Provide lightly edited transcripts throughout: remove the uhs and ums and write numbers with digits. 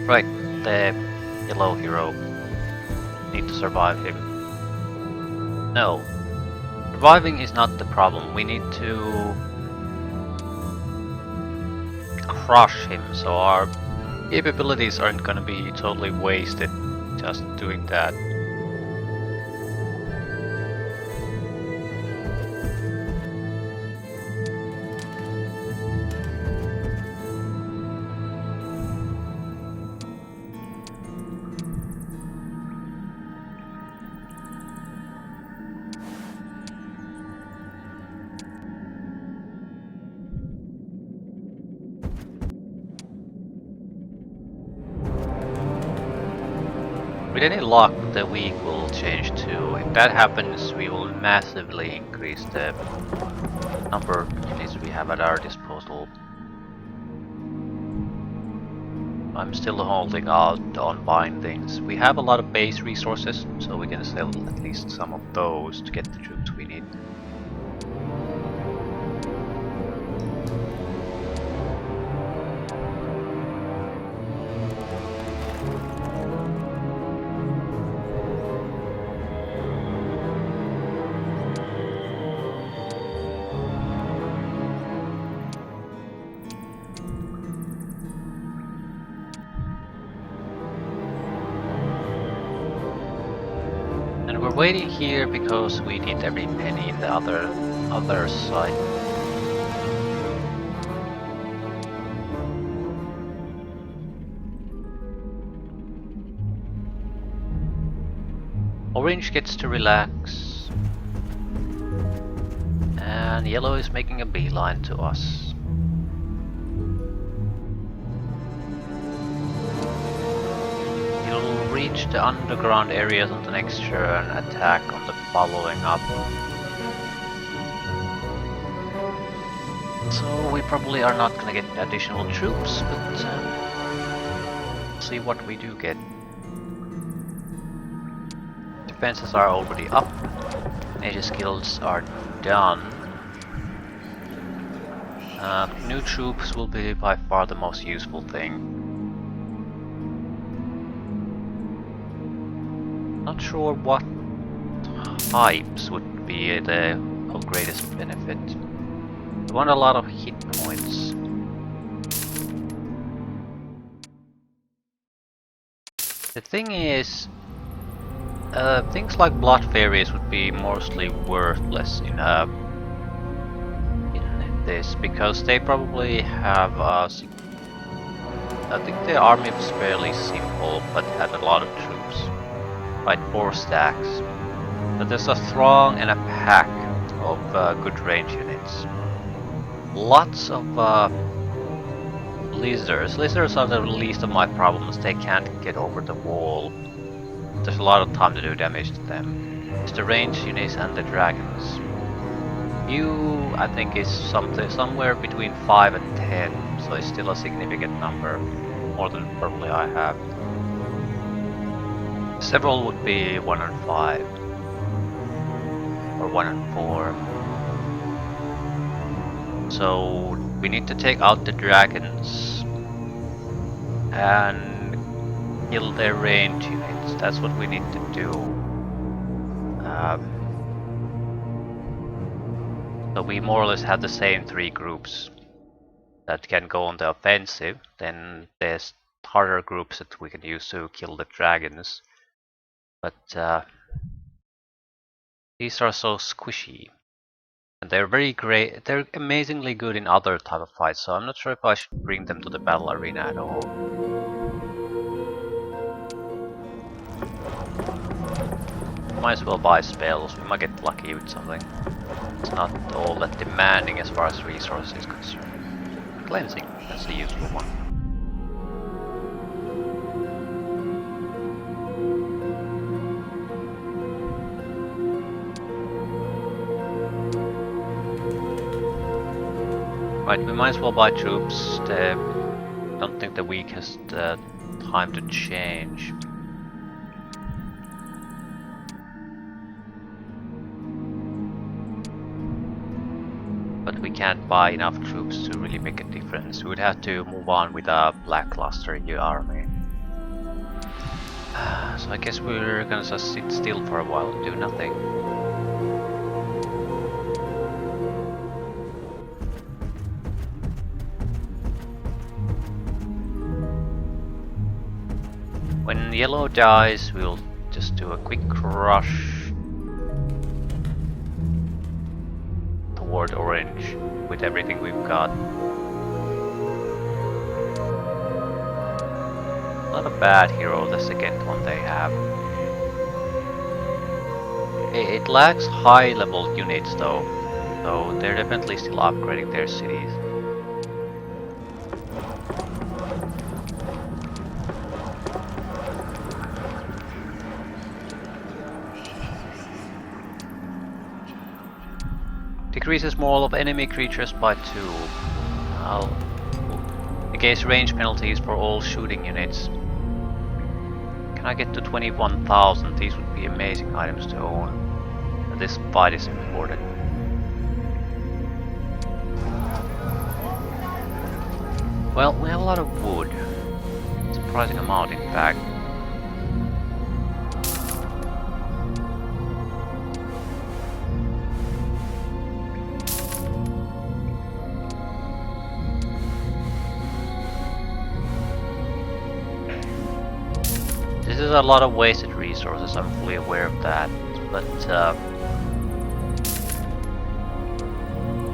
Right, the yellow hero. Need to survive him. No. Surviving is not the problem. We need to crush him, so our capabilities aren't gonna be totally wasted just doing that. With any luck, the week will change too. If that happens, we will massively increase the number of units we have at our disposal. I'm still holding out on buying things. We have a lot of base resources, so we can sell at least some of those to get the troops we need. And we're waiting here because we need every penny in the other side. Orange gets to relax. And yellow is making a beeline to us. You'll reach the underground areas on the next turn, attack on the following up. So we probably are not gonna get additional troops, but see what we do get. Defenses are already up, major skills are done. New troops will be by far the most useful thing. Not sure what types would be the of greatest benefit. We want a lot of hit points. The thing is, things like blood fairies would be mostly worthless in this because they probably have I think the army was fairly simple but had a lot of troops. Right, 4 stacks. But there's a throng and a pack of good range units. Lots of lizards. Lizards are the least of my problems. They can't get over the wall. There's a lot of time to do damage to them. It's the range units and the dragons. You, I think, is somewhere between 5 and 10, so it's still a significant number. More than probably I have. Several would be 1 and 5. Or 1 and 4. So we need to take out the dragons and kill their range units. That's what we need to do. So we more or less have the same 3 groups that can go on the offensive. Then there's harder groups that we can use to kill the dragons. But these are so squishy. And they're very great. They're amazingly good in other type of fights, so I'm not sure if I should bring them to the battle arena at all. Might as well buy spells. We might get lucky with something. It's not all that demanding as far as resources is concerned. Cleansing, that's a useful one. Right, we might as well buy troops. I don't think the week has the time to change. But we can't buy enough troops to really make a difference. We would have to move on with a lackluster army. So I guess we're gonna just sit still for a while and do nothing. When yellow dies, we'll just do a quick rush toward orange with everything we've got. Not a bad hero, the second one they have. It lacks high level units though, so they're definitely still upgrading their cities. Decreases morale of enemy creatures by 2. Negates range penalties for all shooting units. Can I get to 21,000? These would be amazing items to own. But this fight is important. Well, we have a lot of wood. Surprising amount, in fact. This is a lot of wasted resources, I'm fully aware of that, but I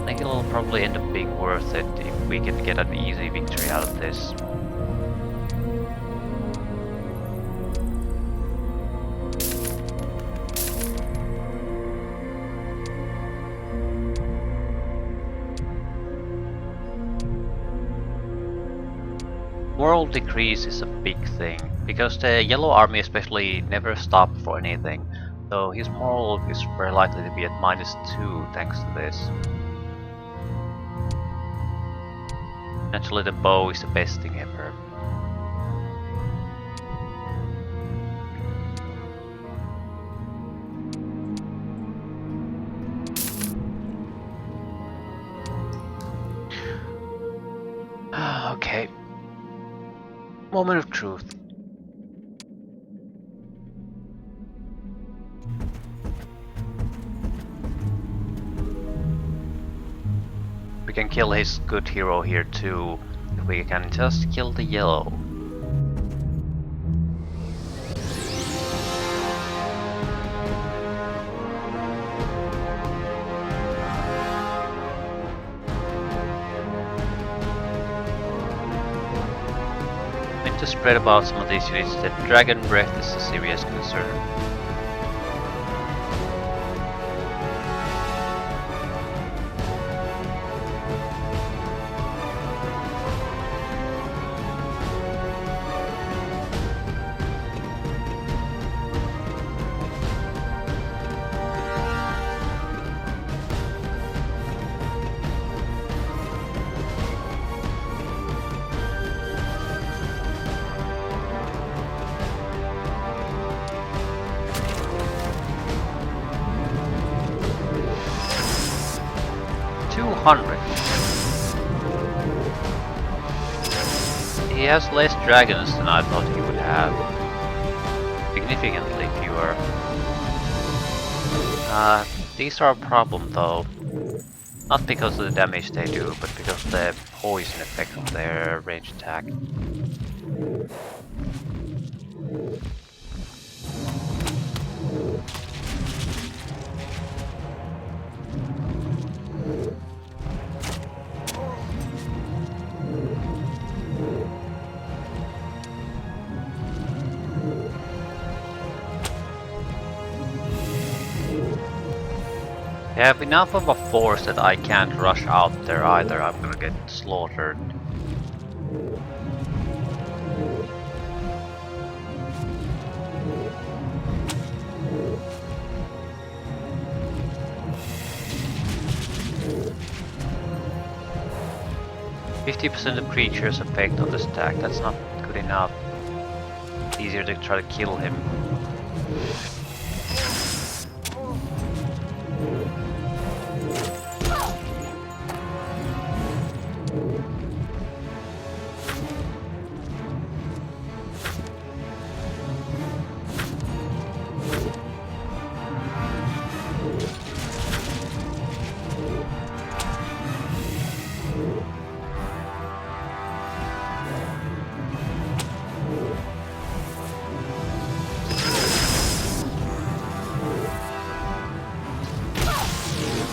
think it'll probably end up being worth it if we can get an easy victory out of this. Moral decrease is a big thing, because the yellow army especially never stopped for anything, so his moral is very likely to be at -2 thanks to this. Naturally the bow is the best thing ever. Okay. Moment of truth. We can kill his good hero here too, if we can just kill the yellow. To spread about some of these units, the dragon breath is a serious concern. He has less dragons than I thought he would have. Significantly fewer. These are a problem though. Not because of the damage they do, but because of the poison effect of their ranged attack. They have enough of a force that I can't rush out there either, I'm gonna get slaughtered. %50 of creatures effect on the stack, that's not good enough. It's easier to try to kill him.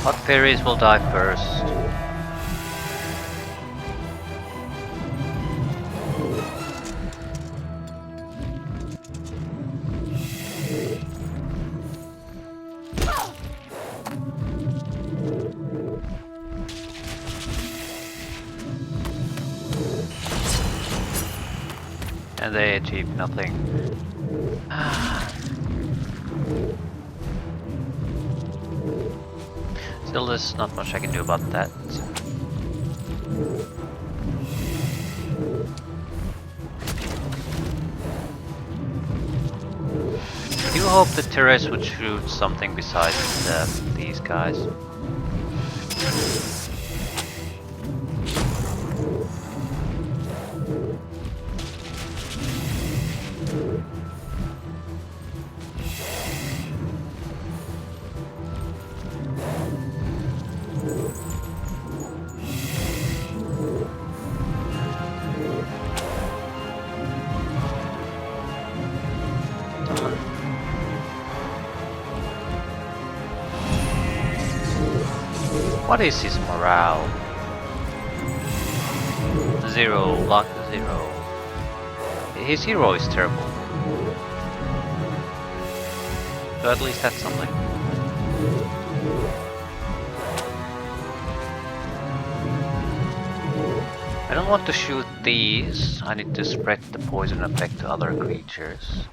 What fairies will die first? And they achieve nothing. Still, there's not much I can do about that. I do hope the Therese would shoot something besides these guys. What is his morale? 0, luck 0. His hero is terrible. So at least that's something. I don't want to shoot these. I need to spread the poison effect to other creatures.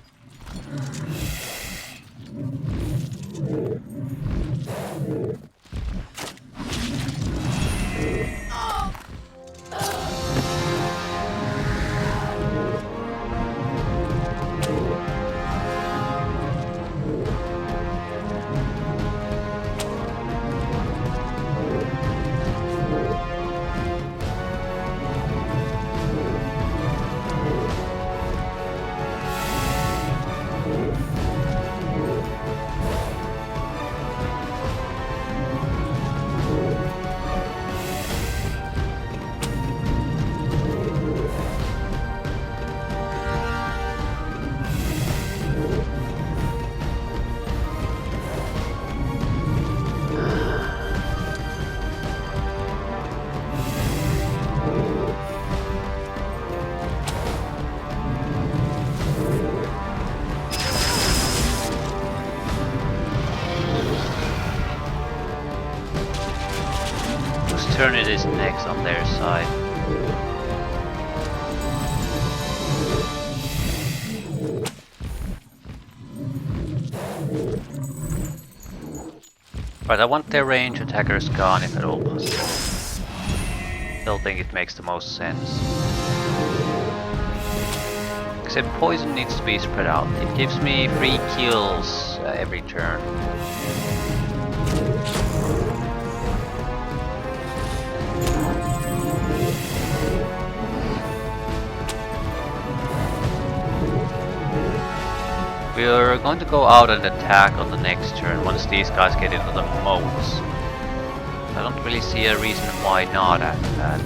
Turn it is next on their side. Right, I want their range attackers gone if at all possible. Still think it makes the most sense. Except poison needs to be spread out. It gives me 3 kills every turn. We are going to go out and attack on the next turn once these guys get into the moats. I don't really see a reason why not after that.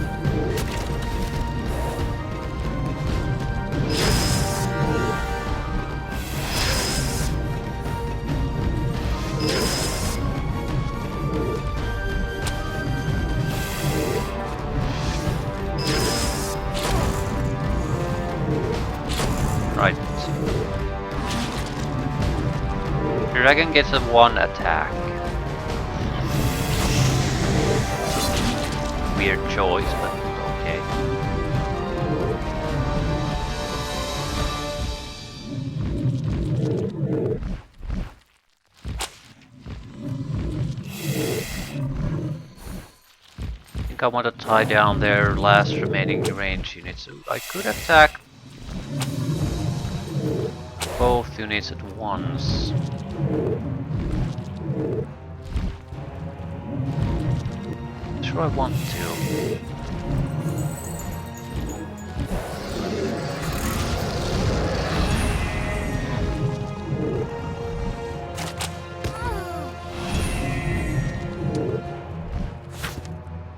Right. The dragon gets a 1 attack. Weird choice, but okay. I think I want to tie down their last remaining range units. I could attack both units at once. Sure, I want to.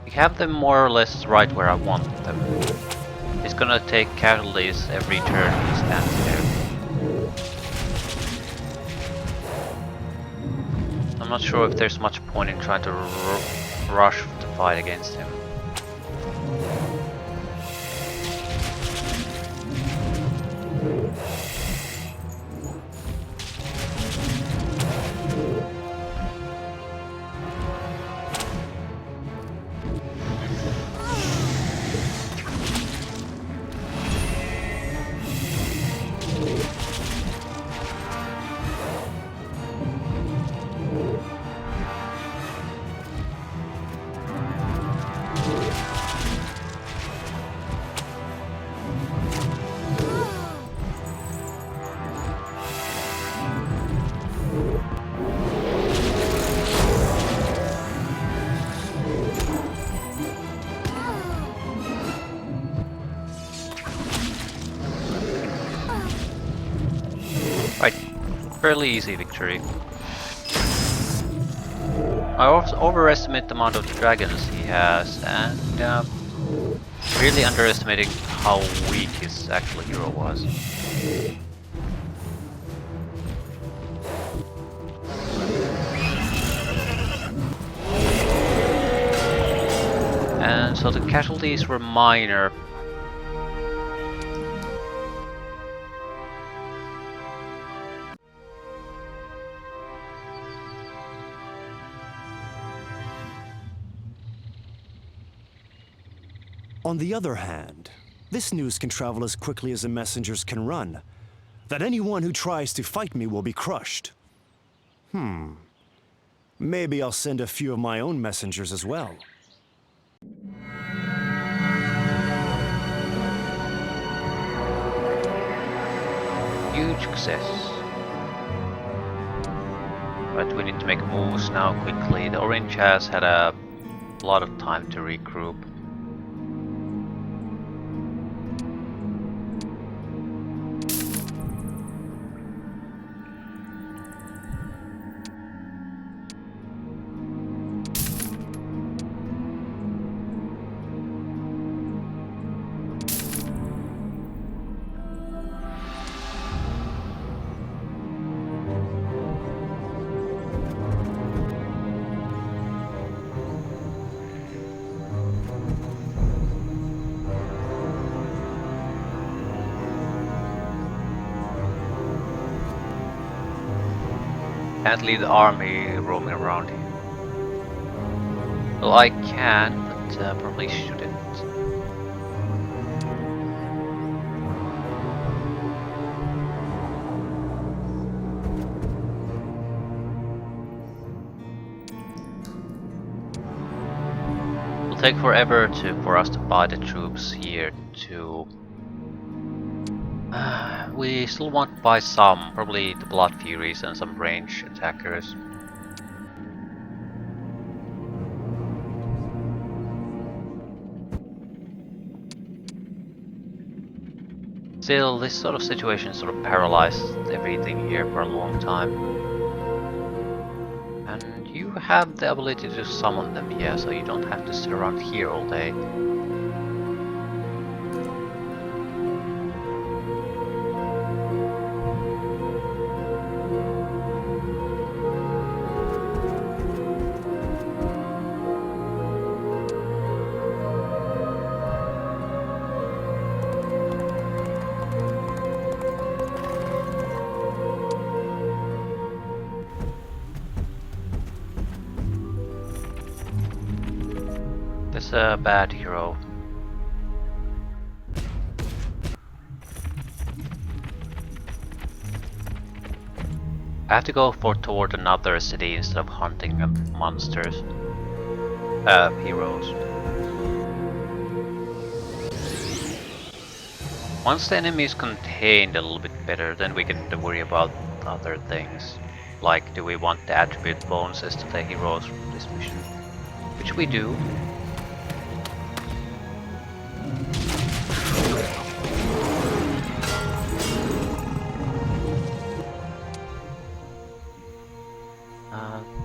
I have them more or less right where I want them. It's gonna take casualties every turn he stands there. I'm I'm not sure if there's much point in trying to rush to fight against him. Right, fairly easy victory. I also overestimate the amount of dragons he has, and really underestimating how weak his actual hero was. And so the casualties were minor. On the other hand, this news can travel as quickly as the messengers can run. That anyone who tries to fight me will be crushed. Maybe I'll send a few of my own messengers as well. Huge success. But we need to make moves now quickly. The orange has had a lot of time to regroup. Can't leave the army roaming around here. Well, I can, but probably shouldn't. It'll take forever for us to buy the troops here to... we still want to buy some, probably the Blood Furies and some range attackers. Still, this sort of situation sort of paralyzed everything here for a long time. And you have the ability to summon them, yeah, so you don't have to sit around here all day. That's a bad hero. I have to go toward another city instead of hunting monsters. Heroes. Once the enemy is contained a little bit better, then we can worry about other things. Like, do we want the attribute bonuses to the heroes from this mission? Which we do.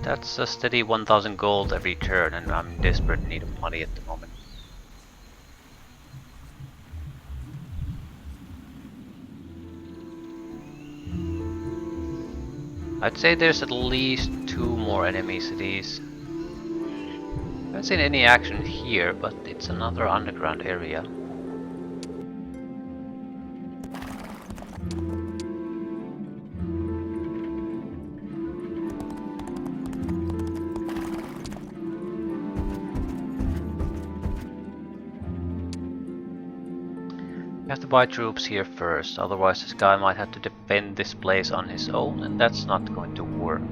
That's a steady 1000 gold every turn, and I'm in desperate need of money at the moment. I'd say there's at least 2 more enemy cities. Haven't seen any action here, but it's another underground area. You have to buy troops here first, otherwise this guy might have to defend this place on his own, and that's not going to work.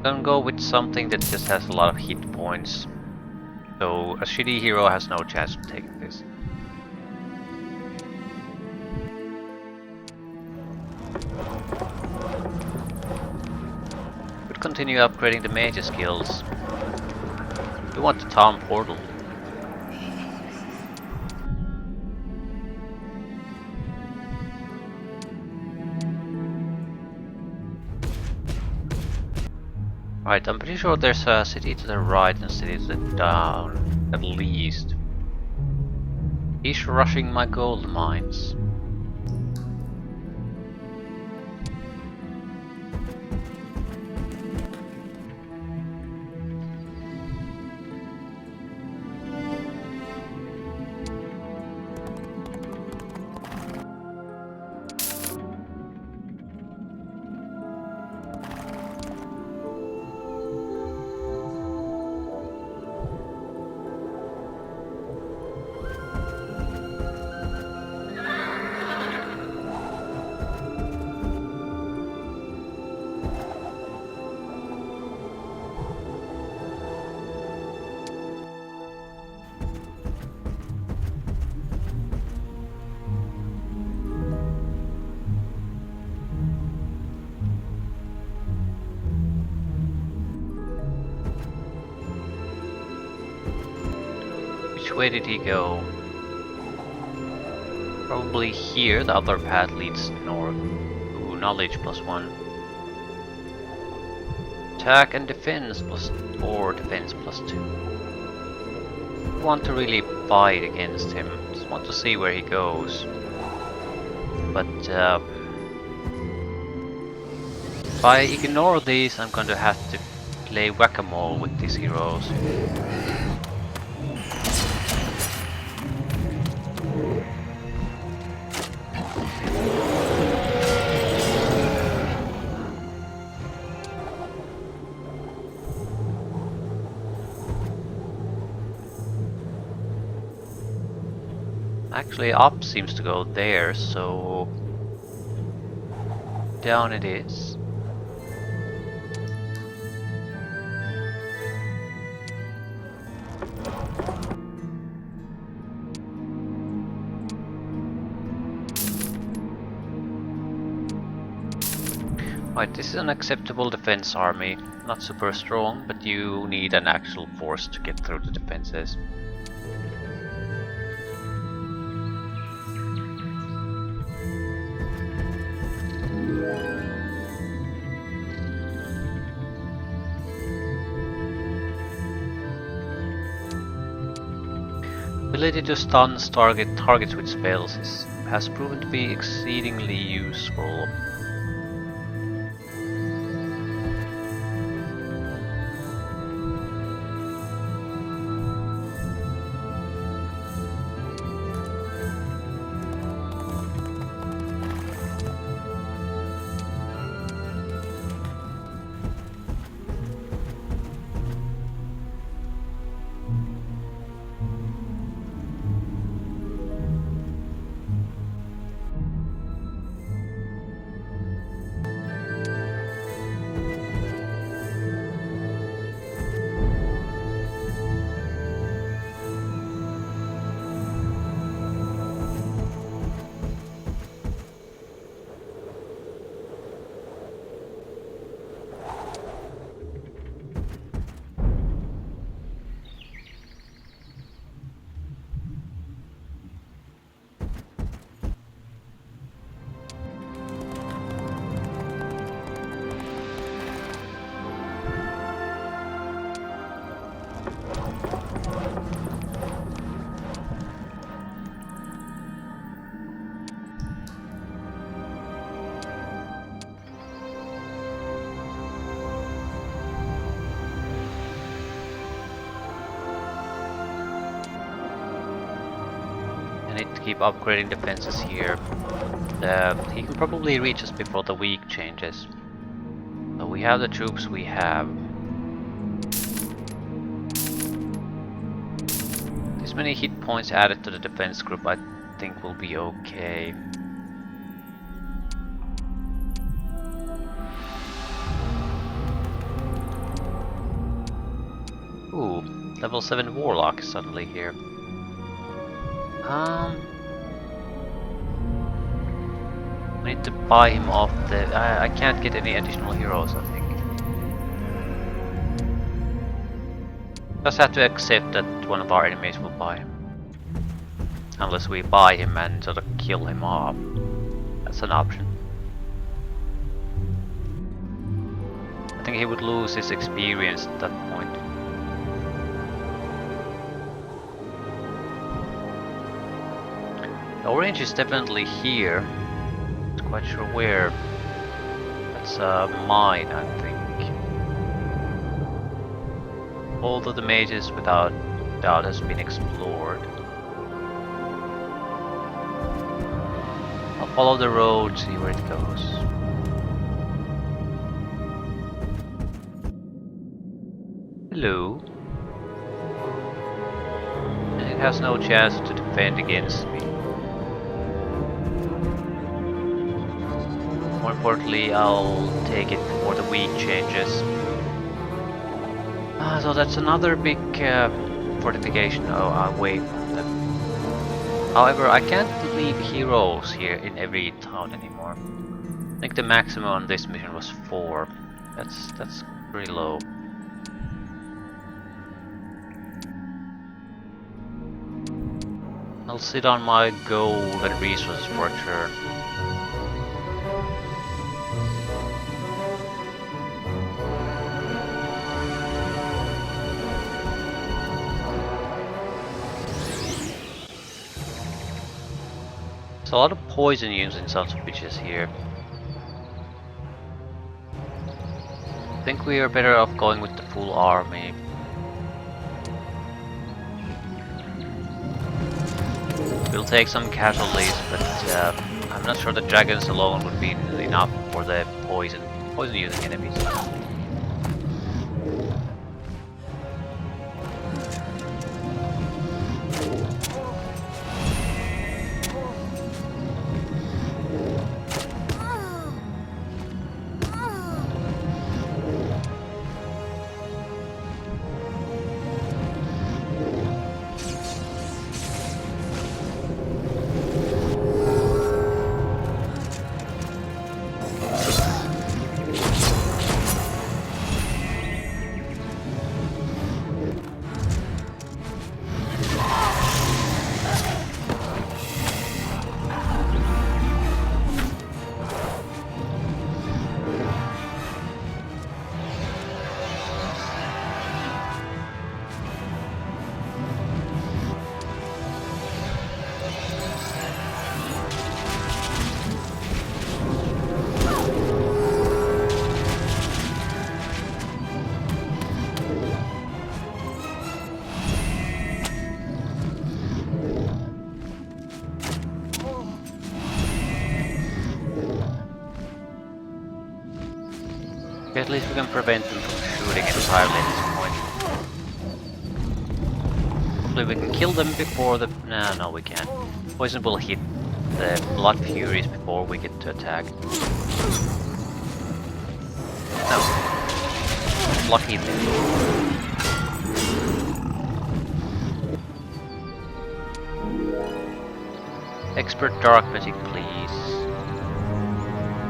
I'm gonna go with something that just has a lot of hit points, so a shitty hero has no chance of taking this. Could continue upgrading the mage skills. We want the town portal. Right, I'm pretty sure there's a city to the right and a city to the down, at least. He's rushing my gold mines. Which way did he go? Probably here, the other path leads north. Ooh, knowledge +1. Attack and defense +4, defense +2. I want to really fight against him, just want to see where he goes. But if I ignore these, I'm going to have to play whack-a-mole with these heroes. Actually, up seems to go there, so down it is. Right, this is an acceptable defense army. Not super strong, but you need an actual force to get through the defenses. Ability to stun targets with spells has proven to be exceedingly useful. keep upgrading defenses here. He can probably reach us before the week changes. So we have the troops we have. This many hit points added to the defense group I think will be okay. Ooh, level 7 warlock is suddenly here. We need to buy him off the... I can't get any additional heroes, I think. Just have to accept that one of our enemies will buy him. Unless we buy him and sort of kill him off. That's an option. I think he would lose his experience at that point. The orange is definitely here. Not quite sure where. That's a mine, I think. All of the mazes without doubt has been explored. I'll follow the road, see where it goes. Hello. It has no chance to defend against me. More importantly, I'll take it before the week changes. So that's another big fortification away from them. However, I can't leave heroes here in every town anymore. I think the maximum on this mission was 4. That's pretty low. I'll sit on my gold and resources for a turn. There's a lot of poison used in sons of bitches here. I think we are better off going with the full army. We'll take some casualties, but I'm not sure the dragons alone would be enough for the poison using enemies. At least we can prevent them from shooting entirely at this point. Hopefully we can kill them before the... No, we can't. Poison will hit the Blood Furies before we get to attack. No. Lucky them. Expert Dark Magic, please.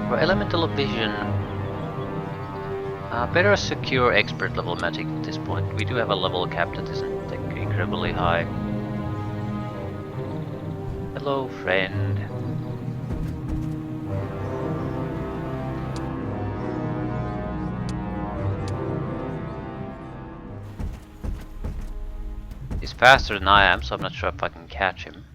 For Elemental Vision... better a secure expert level magic at this point. We do have a level cap that isn't like, incredibly high. Hello, friend. He's faster than I am, so I'm not sure if I can catch him.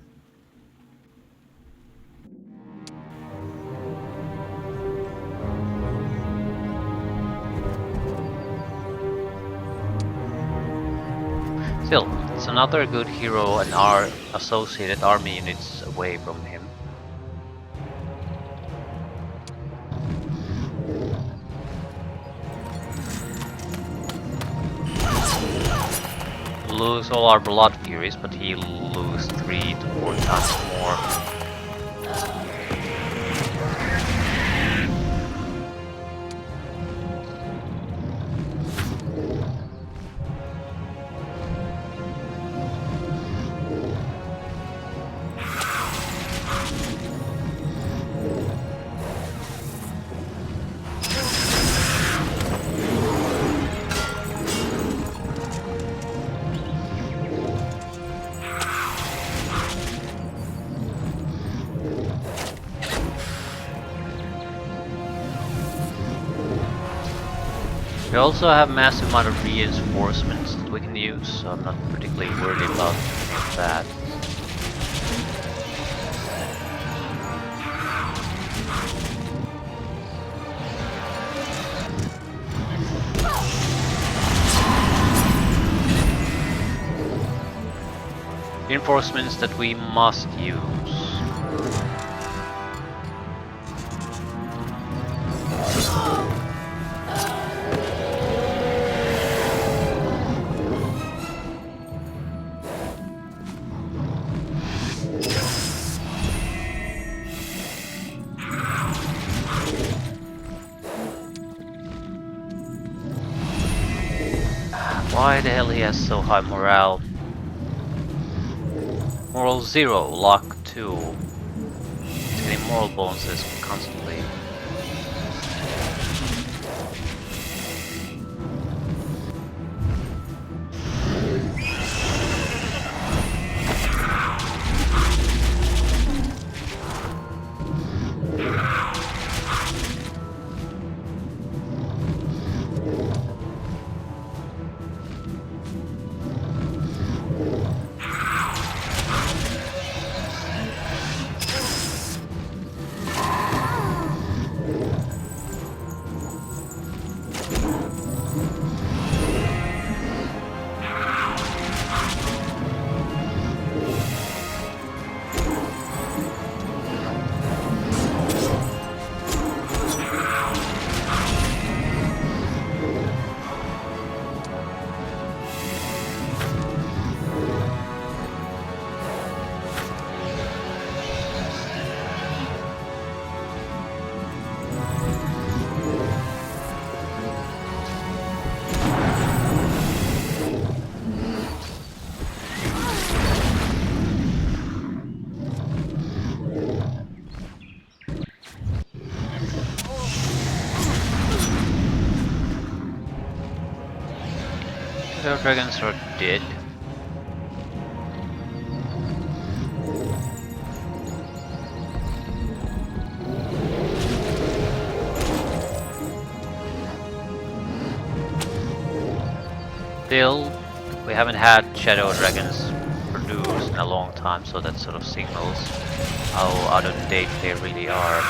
Still, It's another good hero and our associated army units away from him. Lose all our blood furies, but he'll lose 3 to 4 times more. We also have massive amount of reinforcements that we can use, so I'm not particularly worried about any of that. Reinforcements that we must use. Why the hell he has so high morale? Moral 0, luck 2. He's getting moral bonuses constantly. The dragons are dead. Still, we haven't had shadow dragons produced in a long time, so that sort of signals how out of date they really are.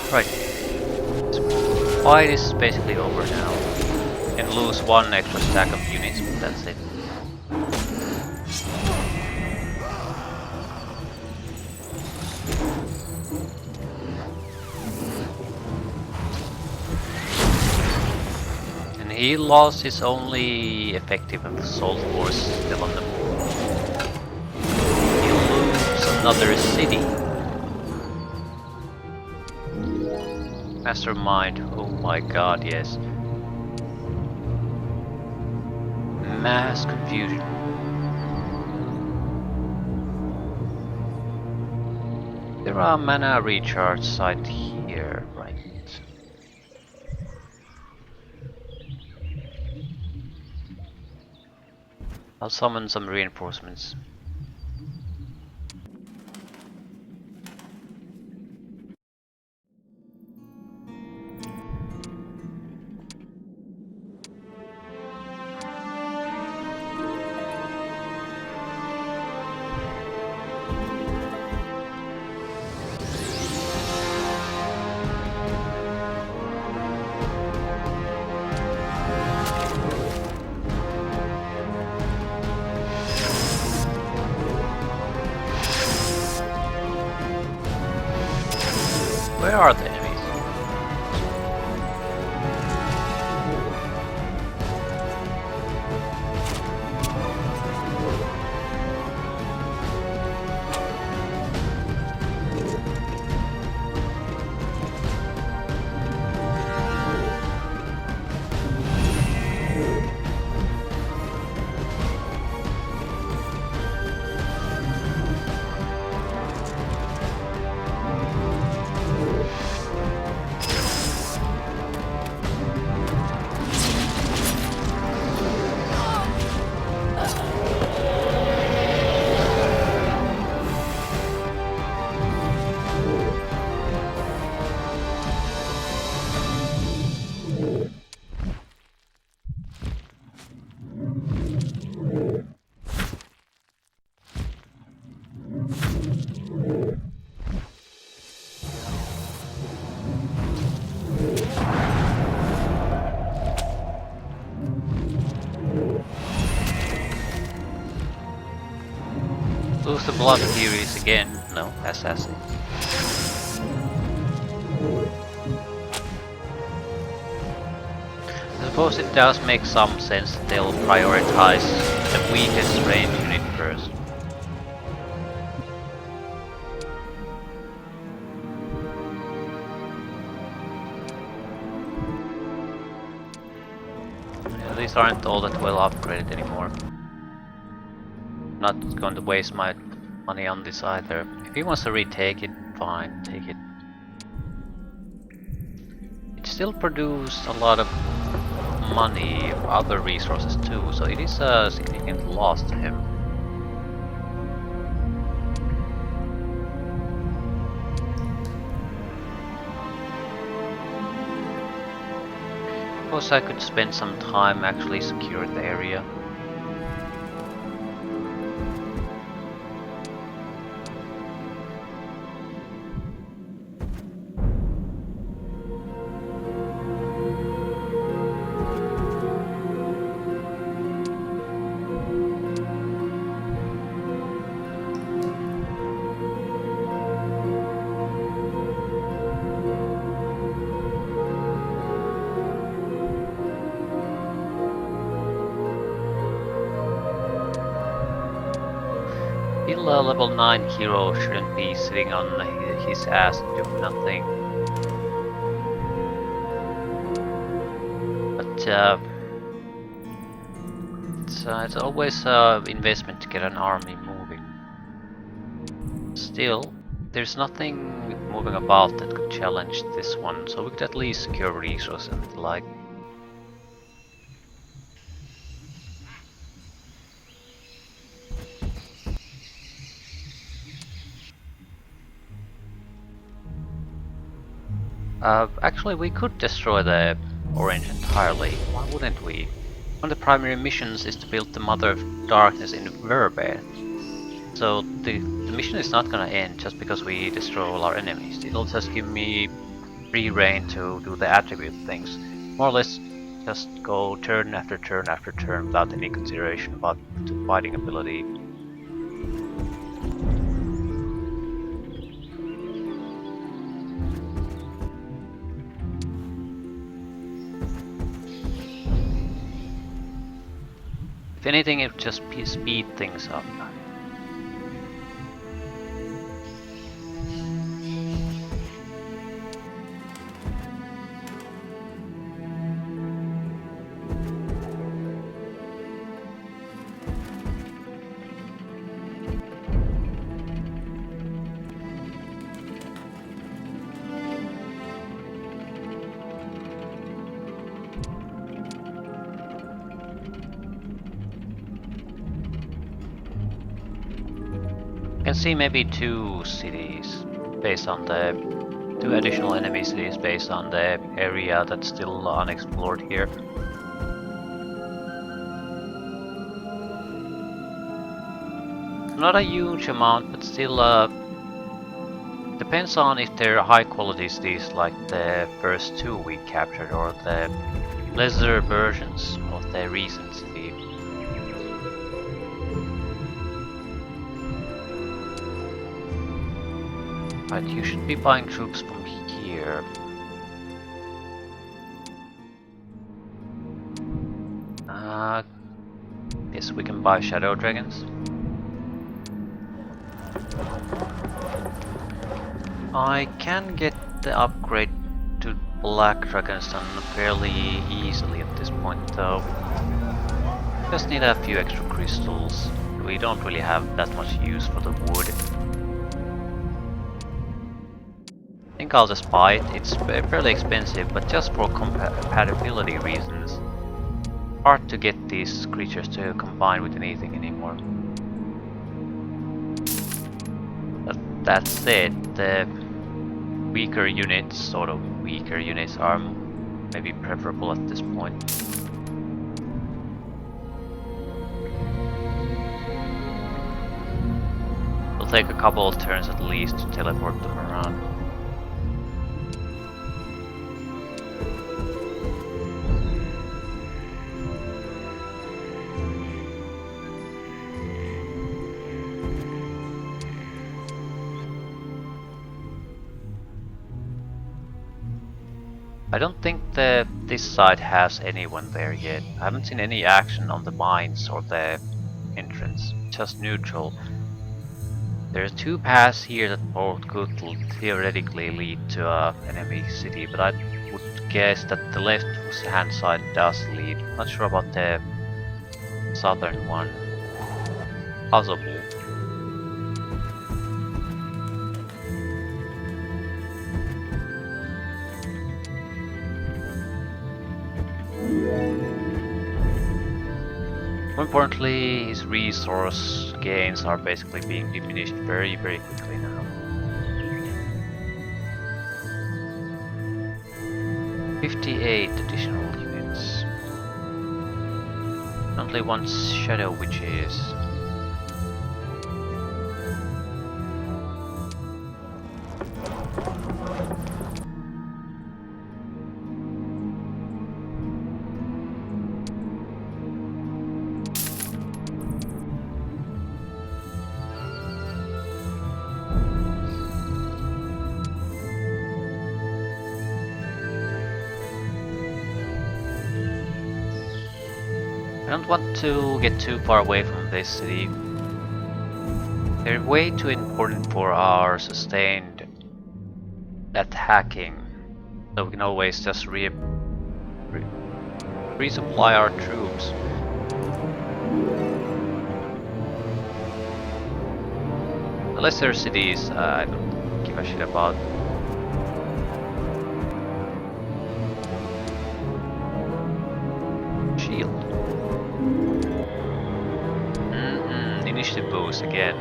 Right. Fight is basically over now. You can lose one extra stack of units, but that's it. He lost his only effective assault force still on the move. He'll lose another city. Mastermind, oh my god, yes. Mass confusion. There are mana recharge site here, right? I'll summon some reinforcements. Where are the enemies? Lose the blood furies again. No, assassin. I suppose it does make some sense that they'll prioritize the weakest range unit first. Yeah, these aren't all that well upgraded anymore. Not going to waste my money on this either. If he wants to retake it, fine, take it. It still produced a lot of money, other resources too, so it is a significant loss to him. Suppose I could spend some time actually securing the area. Level 9 hero shouldn't be sitting on his ass and doing nothing. But it's always an investment to get an army moving. Still, there's nothing moving about that could challenge this one, so we could at least secure resources and the like. Actually, we could destroy the Orange entirely. Why wouldn't we? One of the primary missions is to build the Mother of Darkness in Verbe. So the mission is not gonna end just because we destroy all our enemies. It'll just give me free reign to do the attribute things. More or less just go turn after turn after turn without any consideration about the fighting ability. If anything, it just speed things up. You can see maybe two cities based on the two additional enemy cities based on the area that's still unexplored here. Not a huge amount, but still depends on if they're high quality cities like the first two we captured or the lesser versions of the recent city. Right, you should be buying troops from here. Yes, we can buy shadow dragons. I can get the upgrade to black dragons done fairly easily at this point though. Just need a few extra crystals. We don't really have that much use for the wood. I think I'll just buy it. It's fairly expensive, but just for compatibility reasons. Hard to get these creatures to combine with anything anymore. But that said, the weaker units, sort of weaker units, are maybe preferable at this point. It'll take a couple of turns at least to teleport them around. I don't think this side has anyone there yet. I haven't seen any action on the mines or the entrance, just neutral. There are two paths here that both could theoretically lead to an enemy city, but I would guess that the left hand side does lead. Not sure about the southern one. Possible. More importantly, his resource gains are basically being diminished very, very quickly now. 58 additional units. Only one shadow witches. I don't want to get too far away from this city. They're way too important for our sustained attacking, so we can always just resupply our troops. The lesser cities, I don't give a shit about. Shield. Initiative boost again.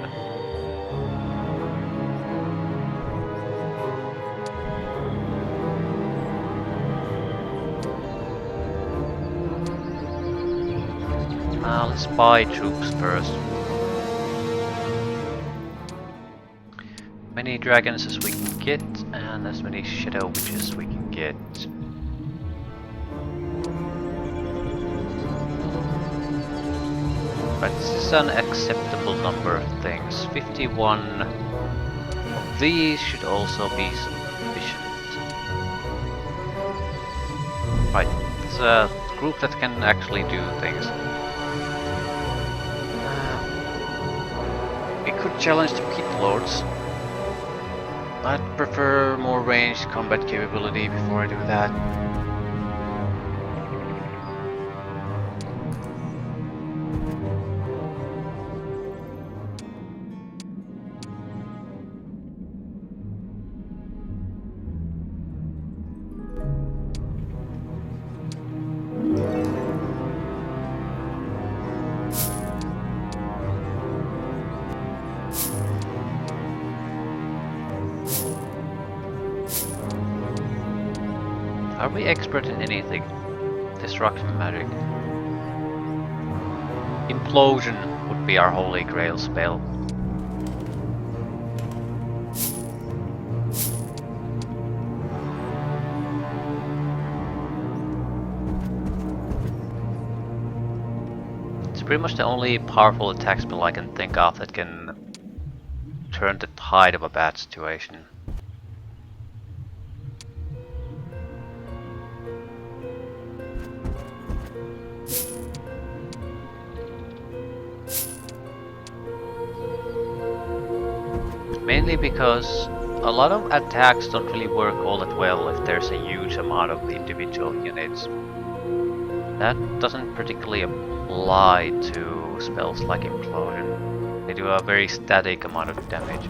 Let's buy troops first. Many dragons as we can get, and as many shadow witches we can get. Right, this is an acceptable number of things. 51 of these should also be sufficient. Right, it's a group that can actually do things. could challenge the Pit Lords. I'd prefer more ranged combat capability before I do that. Are we expert in anything? Destruction magic. Implosion would be our holy grail spell. It's pretty much the only powerful attack spell I can think of that can turn the tide of a bad situation. Mainly because a lot of attacks don't really work all that well if there's a huge amount of individual units. That doesn't particularly apply to spells like Implosion. They do a very static amount of damage.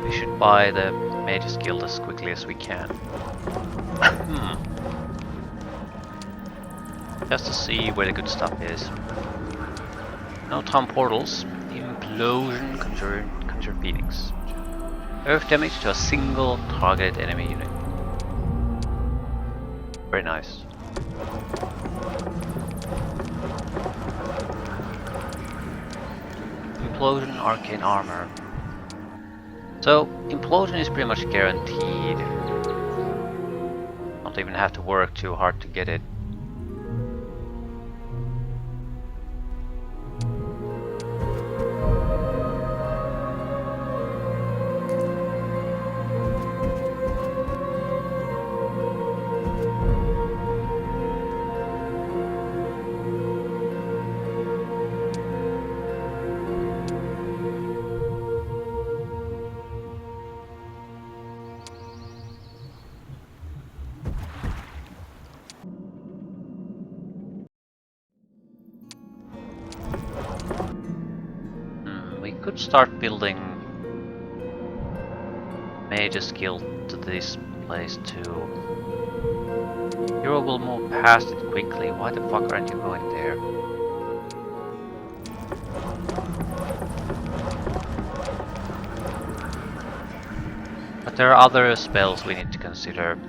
We should buy the Mage's Guild as quickly as we can. Just to see where the good stuff is. No Tom portals. Implosion conjure Phoenix. Earth damage to a single targeted enemy unit. Very nice. Implosion arcane armor. So Implosion is pretty much guaranteed. Don't even have to work too hard to get it. We could start building Mage's Guild to this place too. Hero will move past it quickly. Why the fuck aren't you going there? But there are other spells we need to consider.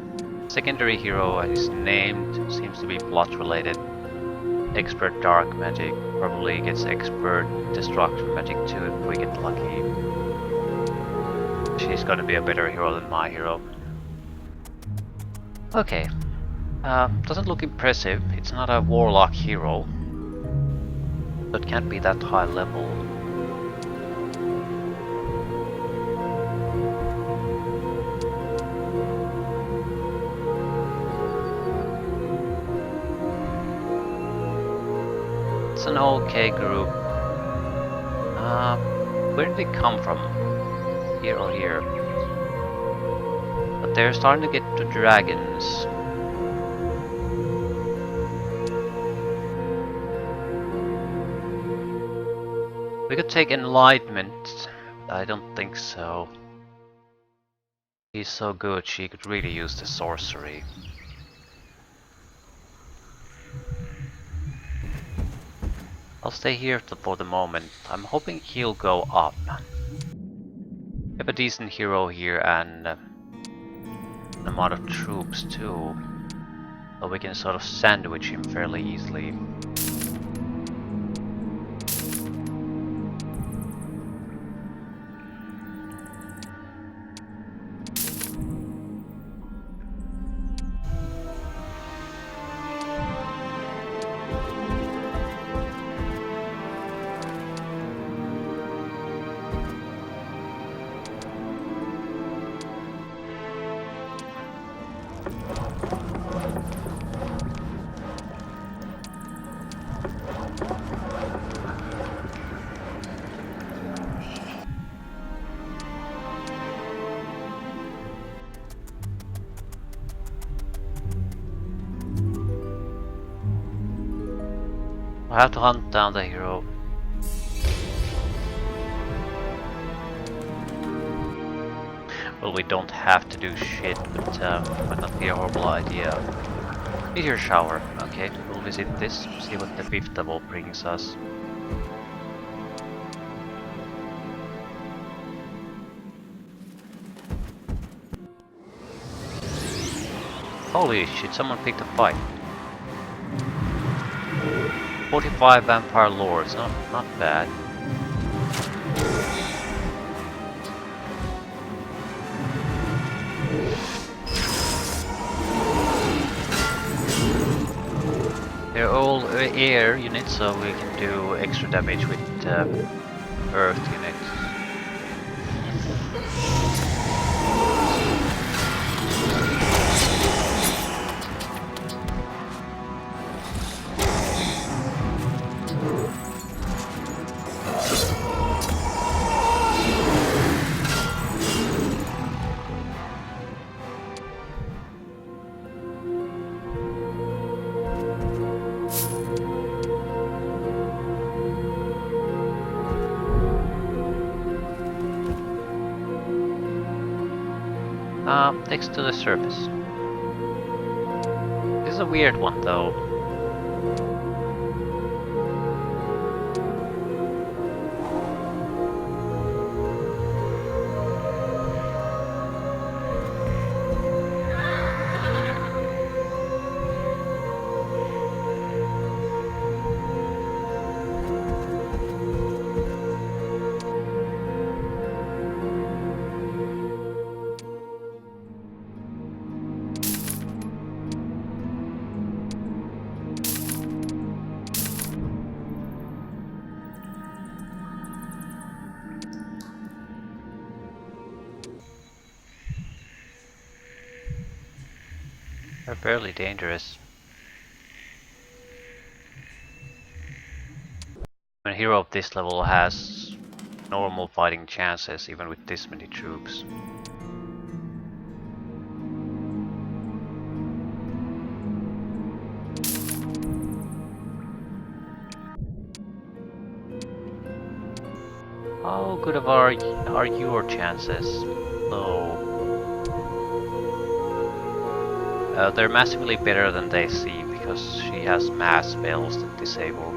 Secondary hero is named, seems to be plot related. Expert dark magic, probably gets expert destruction magic too if we get lucky. She's gonna be a better hero than my hero. Okay. Doesn't look impressive. It's not a warlock hero. So it can't be that high level. It's an okay group. Where did they come from? Here or here? But they're starting to get to dragons. We could take enlightenment. I don't think so. She's so good, she could really use the sorcery. I'll stay here for the moment. I'm hoping he'll go up. We have a decent hero here and an amount of troops too. So we can sort of sandwich him fairly easily. I have to hunt down the hero. Well, we don't have to do shit, but might not be a horrible idea. Meteor shower. Okay, we'll visit this, see what the fifth level brings us. Holy shit, someone picked a fight. 45 vampire lords, not bad. They're all air units, so we can do extra damage with earth units. Next to the surface. This is a weird one though. They're fairly dangerous. A hero of this level has normal fighting chances even with this many troops. How good are your chances? Low. They're massively better than they seem because she has mass spells that disable.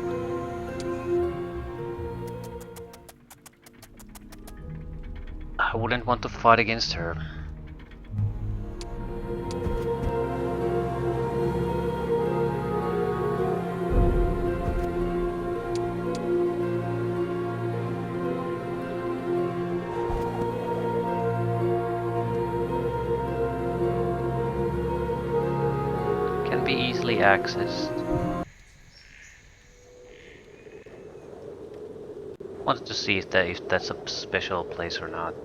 I wouldn't want to fight against her. Can be easily accessed. Wanted to see if that's a special place or not.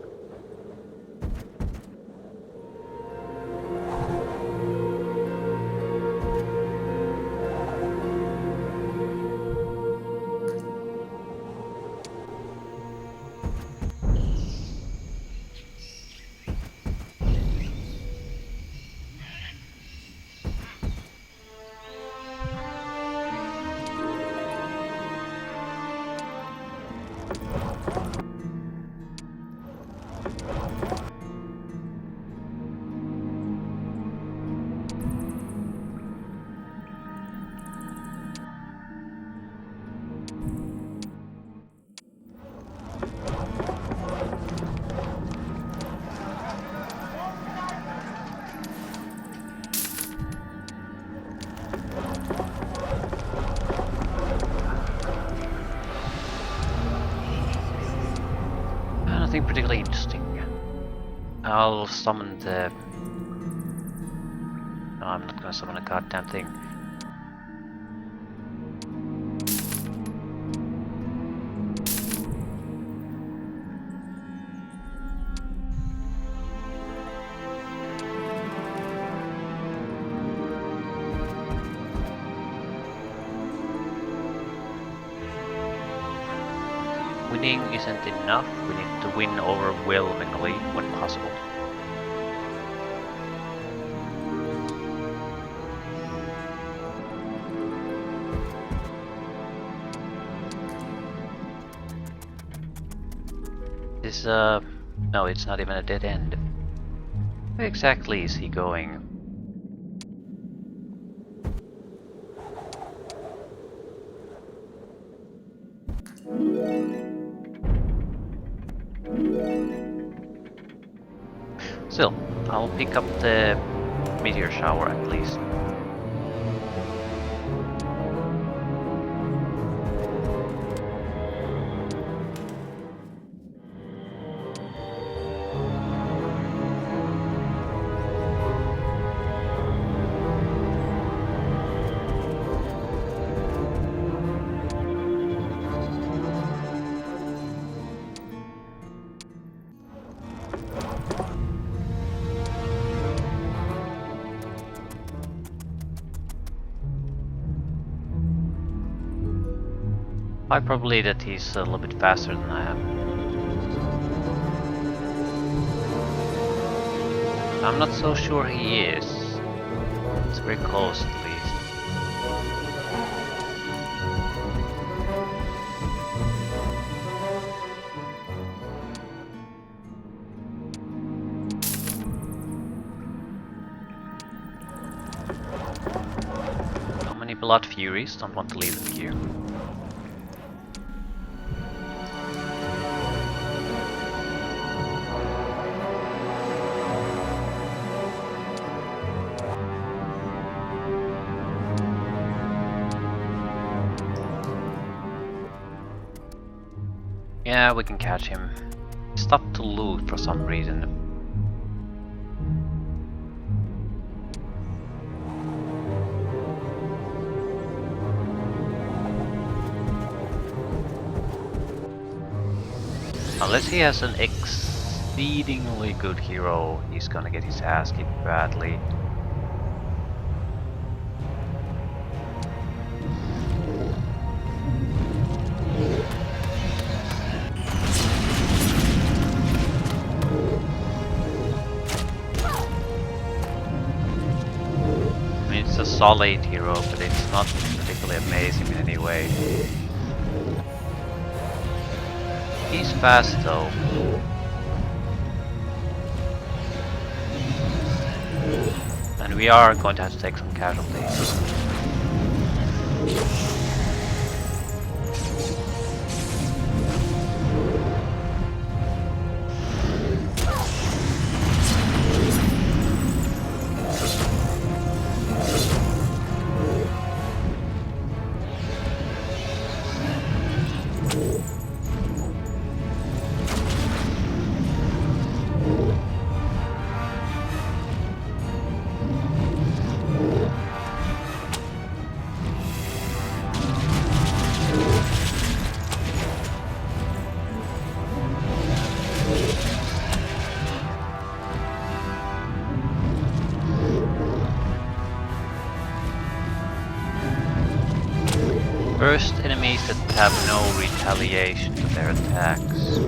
Nothing particularly interesting. I'll summon the... No, I'm not gonna summon a goddamn thing. Winning isn't enough, we need to win overwhelmingly when possible. Is, no, it's not even a dead end. Where exactly is he going? Still, I'll pick up the meteor shower at least. High probability that he's a little bit faster than I am. I'm not so sure he is. It's very close at least. How many Blood Furies? Don't want to leave them here. Yeah, we can catch him. He stopped to loot for some reason. Unless he has an exceedingly good hero, he's gonna get his ass kicked badly. I mean, it's a solid hero, but it's not particularly amazing in any way. He's fast though. And we are going to have to take some casualties. First, enemies that have no retaliation to their attacks.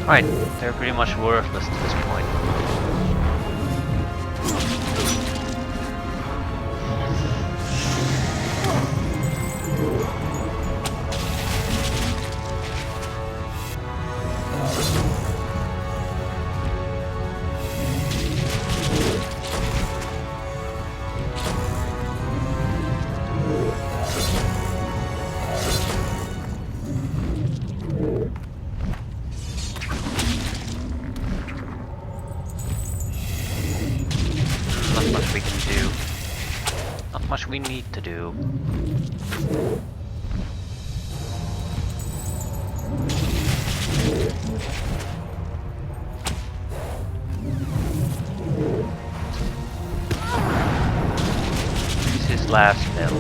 Right, they're pretty much worthless at this point. we need to do. This is last spell.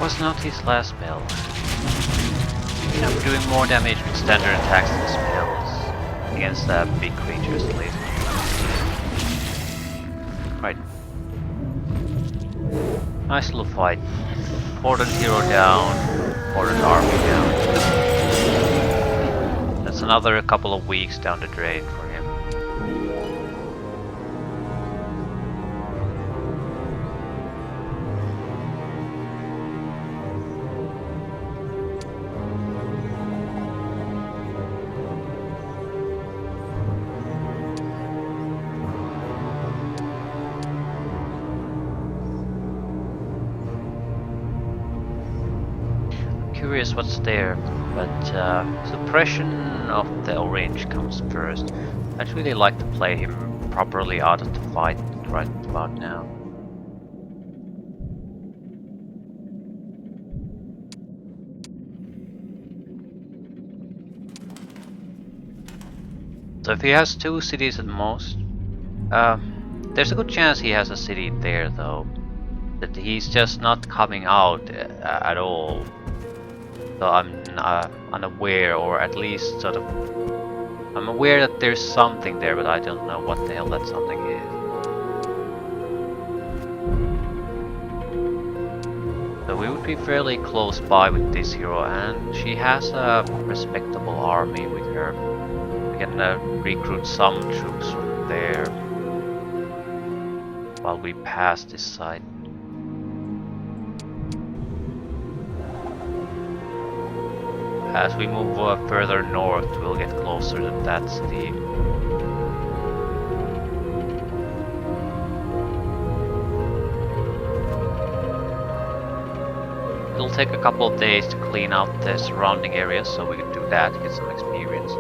Was not his last spell. Yeah, we're doing more damage with standard attacks than spells. Against big creatures at least. Right. Nice little fight. Important hero down. Important army down. That's another couple of weeks down the drain for him. Curious what's there, but suppression of the orange comes first. I'd really like to play him properly out of the fight right about now. So if he has 2 cities at most, there's a good chance he has a city there though. That he's just not coming out at all. So I'm unaware, or at least sort of... I'm aware that there's something there, but I don't know what the hell that something is. So we would be fairly close by with this hero, and she has a respectable army with her. We can recruit some troops from there while we pass this side. As we move further north, we'll get closer to that city. It'll take a couple of days to clean out the surrounding areas, so we can do that, get some experience.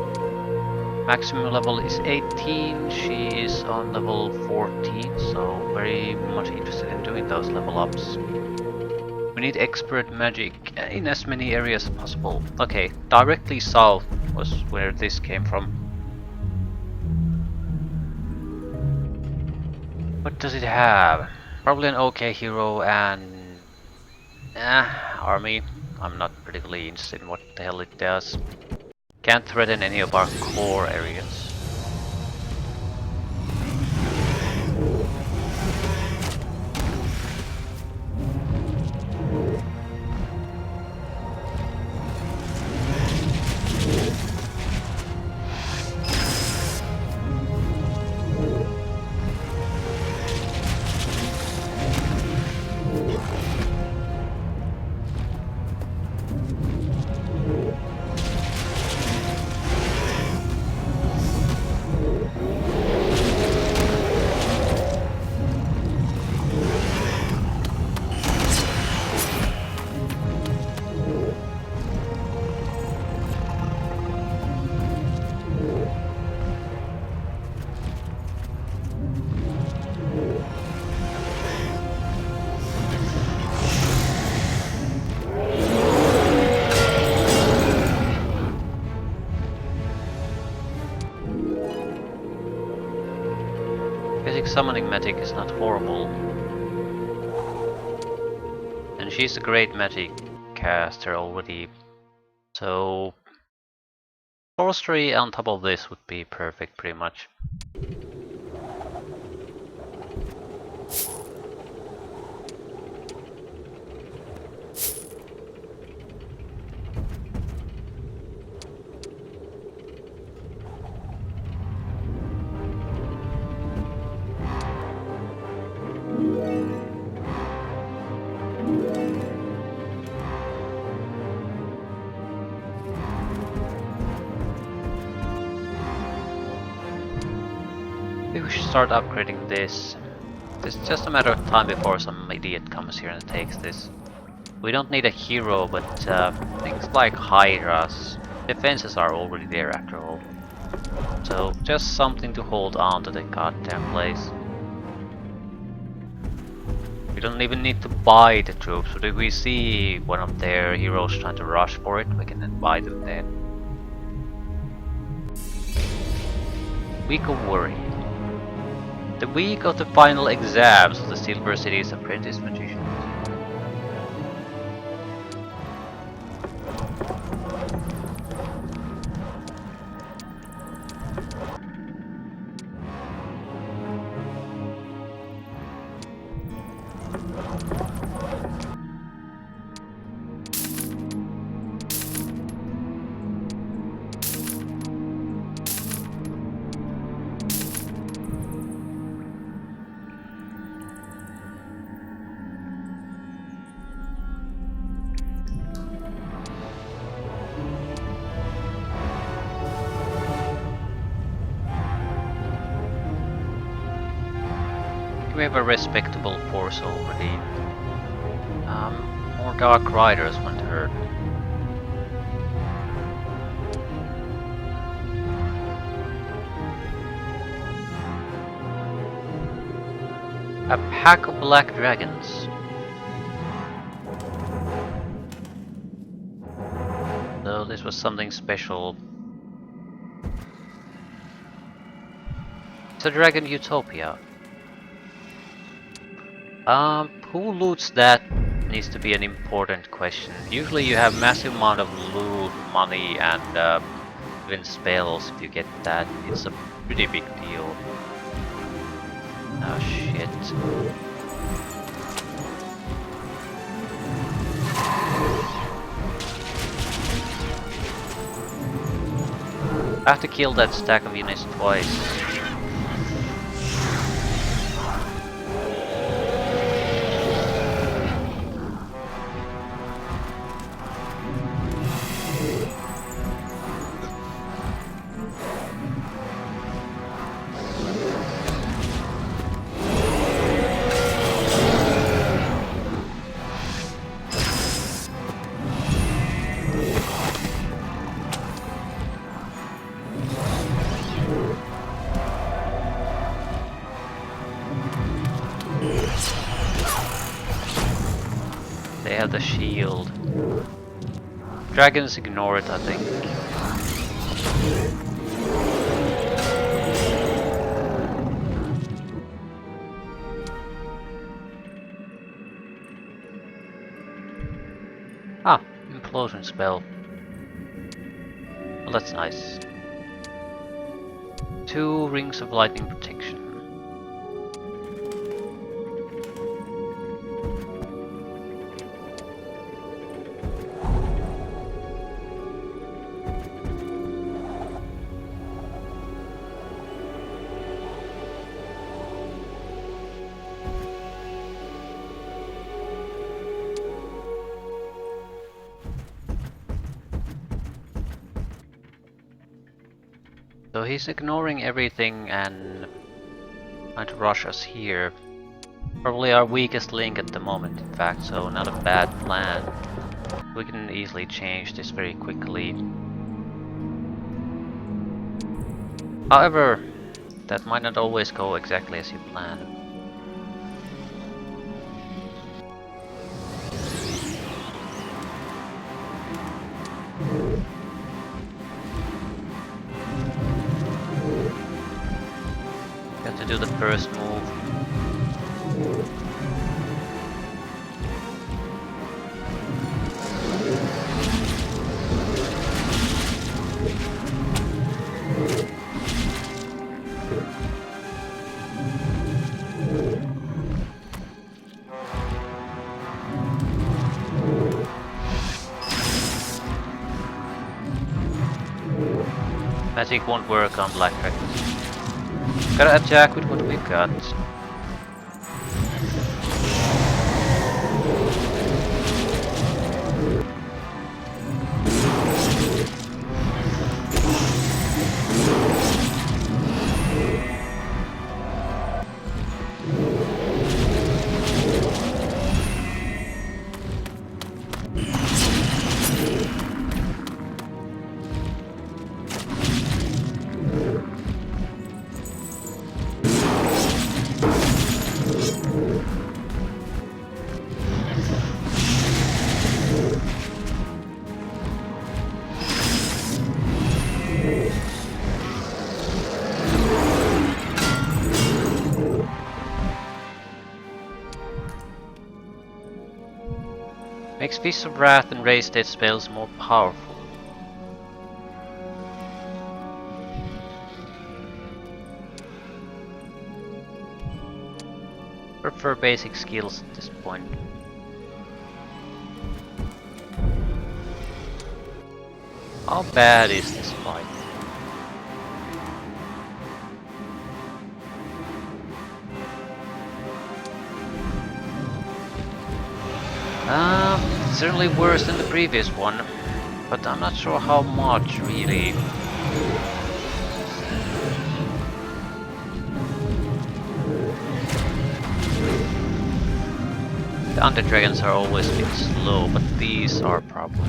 Maximum level is 18, she is on level 14, so very much interested in doing those level ups. We need expert magic in as many areas as possible. Okay, directly south was where this came from. What does it have? Probably an okay hero and... army. I'm not particularly interested in what the hell it does. Can't threaten any of our core areas. summoning magic is not horrible. And she's a great magic caster already. So sorcery on top of this would be perfect pretty much. Maybe we should start upgrading this. It's just a matter of time before some idiot comes here and takes this. We don't need a hero, but things like Hydra's defenses are already there after all. So just something to hold on to the goddamn place. We don't even need to buy the troops, but if we see one of their heroes trying to rush for it, we can then buy them then. Week of Worry. The week of the final exams of the Silver City's apprentice magicians. We have a respectable force already. More Dark Riders won't hurt. A pack of black dragons. So this was something special. It's a dragon utopia. Who loots that needs to be an important question. Usually you have massive amount of loot, money, and even spells if you get that. It's a pretty big deal. Oh shit. I have to kill that stack of units twice. They have the shield. Dragons ignore it, I think. Ah, implosion spell. Well, that's nice. 2 rings of lightning protection. So he's ignoring everything and trying to rush us here. Probably our weakest link at the moment, in fact, so not a bad plan. We can easily change this very quickly. However, that might not always go exactly as you plan. Got to do the first move. Magic won't work on black dragons. Gotta attack with what we've got. Makes Fist of Wrath and Raise Dead spells more powerful. Prefer basic skills at this point. How bad is this fight? Certainly worse than the previous one, but I'm not sure how much really. The Under Dragons are always a bit slow, but these are a problem.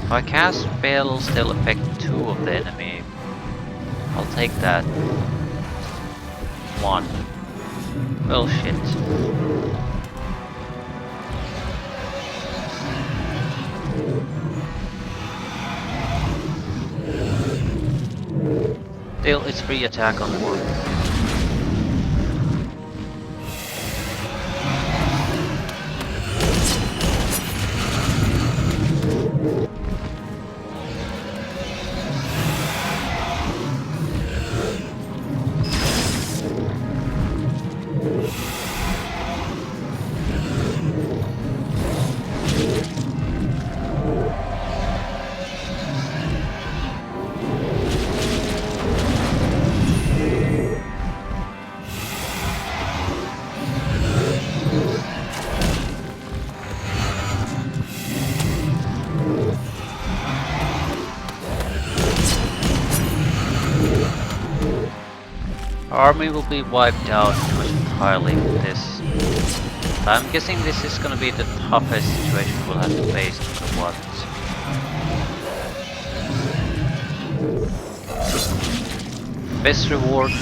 If I cast spells, they'll affect 2 of the enemy. I'll take that. 1. Well, shit. Still, it's free attack on 1. Army will be wiped out pretty much entirely with this. I'm guessing this is gonna be the toughest situation we'll have to face no matter what. Best reward.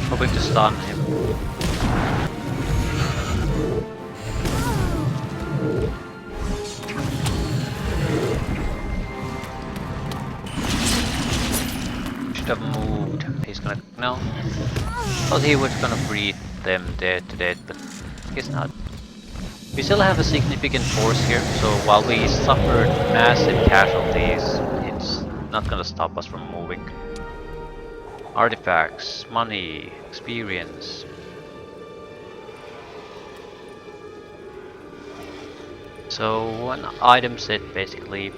Hoping to stun him. Should have moved. He's gonna no. Thought he was gonna breathe them dead to death, but guess not. We still have a significant force here, so while we suffered massive casualties, it's not gonna stop us from moving. Artifacts, money, experience. So an item set basically.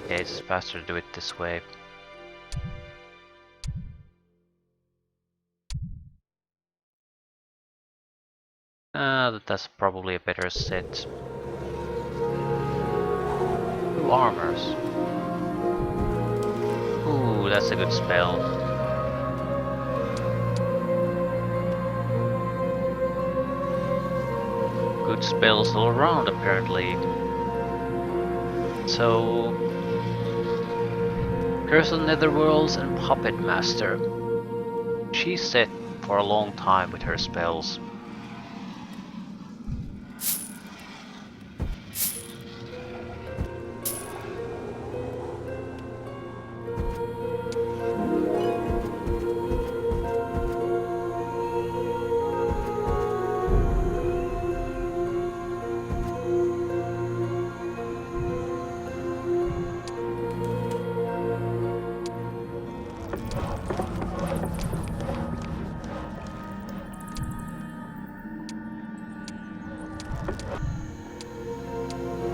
Yeah, it's faster to do it this way. That's probably a better set. 2 armors. Ooh, that's a good spell. Good spells all around, apparently. So, Curse of Netherworlds and Puppet Master. She's set for a long time with her spells.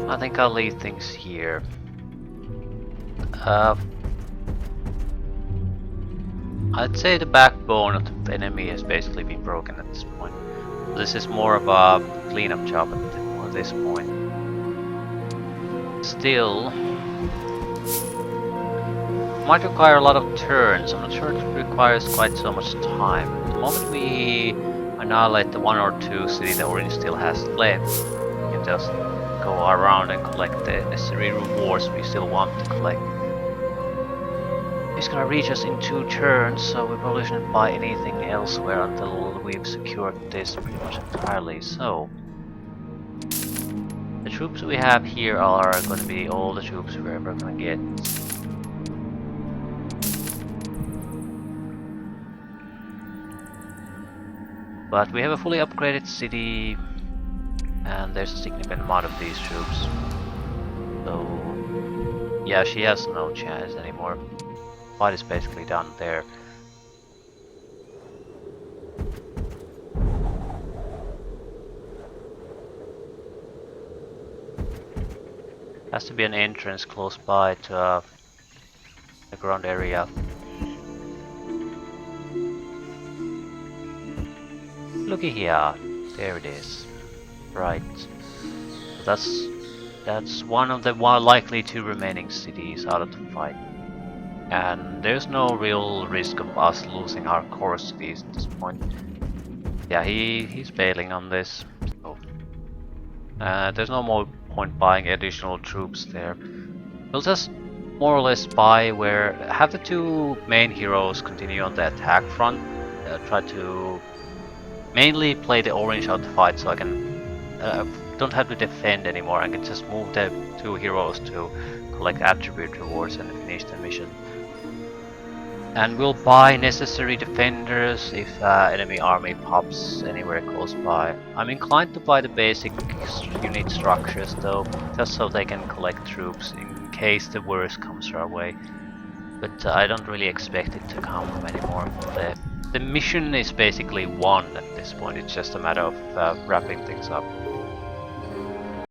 I think I'll leave things here. I'd say the backbone of the enemy has basically been broken at this point. This is more of a cleanup job at this point. Still, might require a lot of turns. I'm not sure it requires quite so much time. The moment we annihilate the one or two city that Orange still has left, we can just go around and collect the necessary rewards we still want to collect. It's gonna reach us in 2 turns, so we probably shouldn't buy anything elsewhere until we've secured this pretty much entirely. So, the troops we have here are gonna be all the troops we're ever gonna get. But we have a fully upgraded city, and there's a significant amount of these troops. So, yeah, she has no chance anymore. Fight is basically done there. Has to be an entrance close by to the ground area. Looky here, there it is. Right. That's one of the likely 2 remaining cities out of the fight. And there's no real risk of us losing our core cities at this point. Yeah, he's bailing on this. So, there's no more point buying additional troops there. We'll just more or less buy where have the 2 main heroes continue on the attack front. Try to mainly play the orange out the fight, so I can don't have to defend anymore. I can just move the 2 heroes to collect attribute rewards and finish the mission. And we'll buy necessary defenders if enemy army pops anywhere close by. I'm inclined to buy the basic unit structures though, just so they can collect troops in case the worst comes our way. But I don't really expect it to come anymore. The mission is basically won at this point, it's just a matter of wrapping things up.